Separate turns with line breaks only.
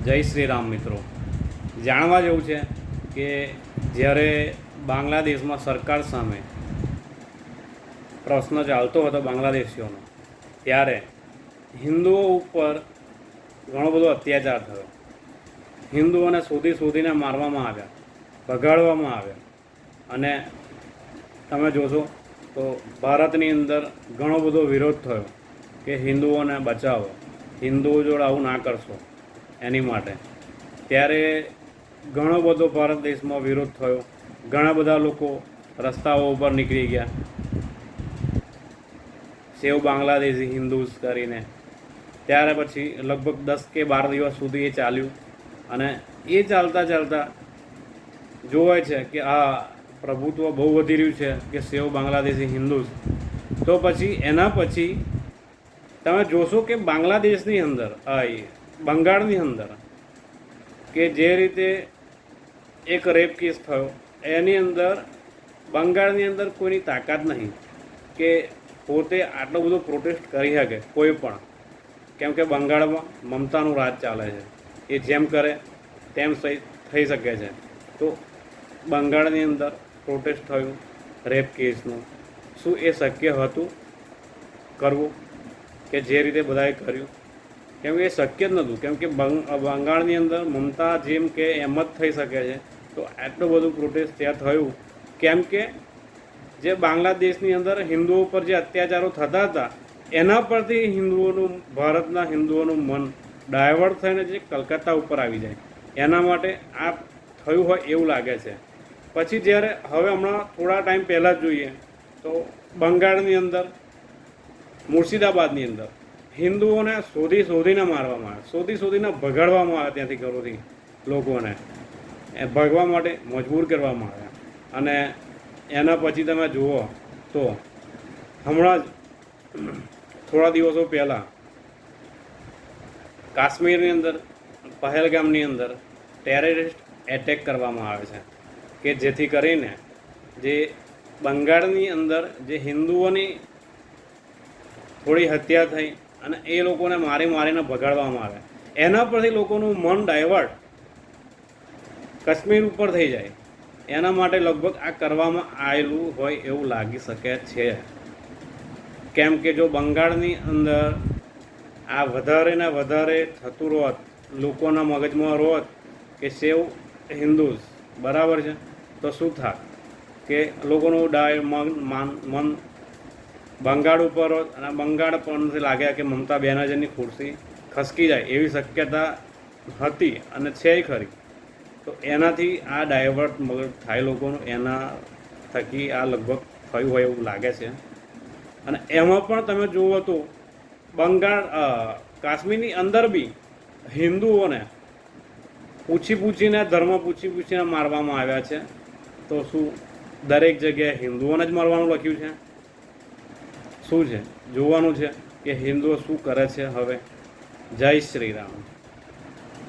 જય શ્રી રામ મિત્રો. જાણવા જેવું છે કે જ્યારે બાંગ્લાદેશમાં સરકાર સામે પ્રશ્ન ચાલતો હતો બાંગ્લાદેશીઓનો, ત્યારે હિન્દુઓ ઉપર ઘણો બધો અત્યાચાર થયો. હિન્દુઓને શોધીને મારવામાં આવ્યા, ભગાડવામાં આવ્યા. અને તમે જોશો તો ભારતની અંદર ઘણો બધો વિરોધ થયો કે હિન્દુઓને બચાવો, હિન્દુઓ જોડે આવું ના કરશો એની માટે. ત્યારે ઘણો બધો ભારત દેશમાં વિરોધ થયો. ઘણા બધા લોકો રસ્તાઓ ઉપર નીકળી ગયા, સેવ બાંગ્લાદેશી હિન્દુઝ કરીને. ત્યારે પછી લગભગ 10 કે 12 દિવસ સુધી એ ચાલ્યું. અને એ ચાલતા જોવાય છે કે આ પ્રભુત્વ બહુ વધી રહ્યું છે કે સેવ બાંગ્લાદેશી હિન્દુઝ. તો પછી એના પછી તમે જોશો કે બાંગ્લાદેશની અંદર બંગાળની અંદર કે જે રીતે એક રેપ કેસ થયો, એની અંદર બંગાળની અંદર કોઈની તાકાત નહીં કે પોતે આટલો બધો પ્રોટેસ્ટ કરી શકે કોઈ પણ. કેમ કે બંગાળમાં મમતાનું રાજ ચાલે છે, એ જેમ કરે તેમ થઈ શકે છે. તો બંગાળની અંદર પ્રોટેસ્ટ થયું રેપ કેસનું. શું એ શક્ય હતું કરવું કે જે રીતે બધાએ કર્યું? કેમ કે એ શક્ય જ નહોતું. કેમ કે બંગાળની અંદર મમતા જેમ કે એમ જ થઈ શકે છે. તો આટલું બધું પ્રોટેસ્ટ ત્યાં થયું કેમ કે જે બાંગ્લાદેશની અંદર હિન્દુઓ પર જે અત્યાચારો થતા હતા એના પરથી ભારતના હિન્દુઓનું મન ડાયવર્ટ થઈને જે કલકત્તા ઉપર આવી જાય, એના માટે આ થયું હોય એવું લાગે છે. પછી જ્યારે હવે હમણાં થોડા ટાઈમ પહેલાં જ જોઈએ તો બંગાળની અંદર મુર્શિદાબાદની અંદર હિન્દુઓને શોધીને મારવામાં આવે, શોધીને ભગાડવામાં આવે. ત્યાંથી ઘરોથી લોકોને ભાગવા માટે મજબૂર કરવામાં આવ્યા. અને એના પછી તમે જુઓ તો હમણાં જ થોડા દિવસો પહેલાં કાશ્મીરની અંદર પહેલગામની અંદર ટેરરિસ્ટ એટેક કરવામાં આવે છે કે જેથી કરીને જે બંગાળની અંદર જે હિન્દુઓની થોડી હત્યા થઈ અને એ લોકોને મારીને ભગાડવામાં આવે. એના પરથી લોકોનું મન ડાયવર્ટ કાશ્મીર ઉપર થઈ જાય. એના માટે લગભગ આ કરવામાં આવેલું હોય એવું લાગી શકે છે. કેમ કે જો બંગાળની અંદર આ વધારે ને વધારે થતું હોત, લોકોના મગજમાં હોત કે સેવ હિન્દુઝ બરાબર છે, તો શું થાય કે લોકોનું મન બંગાળ ઉપર હોત અને બંગાળ પરથી લાગ્યા કે મમતા બેનર્જીની ખુરશી ખસકી જાય એવી શક્યતા હતી અને છે ખરી. તો એનાથી આ ડાયવર્ટ મગજ થાય લોકોનું, એના થકી આ લગભગ થયું હોય એવું લાગે છે. અને એમાં પણ તમે જુઓ તો કાશ્મીરની અંદર બી હિન્દુઓને ધર્મ પૂછીને મારવામાં આવ્યા છે. તો શું દરેક જગ્યાએ હિન્દુઓને જ મારવાનું લખ્યું છે? શું છે જોવાનું છે કે હિન્દુઓ શું કરે છે હવે. જય શ્રી રામ.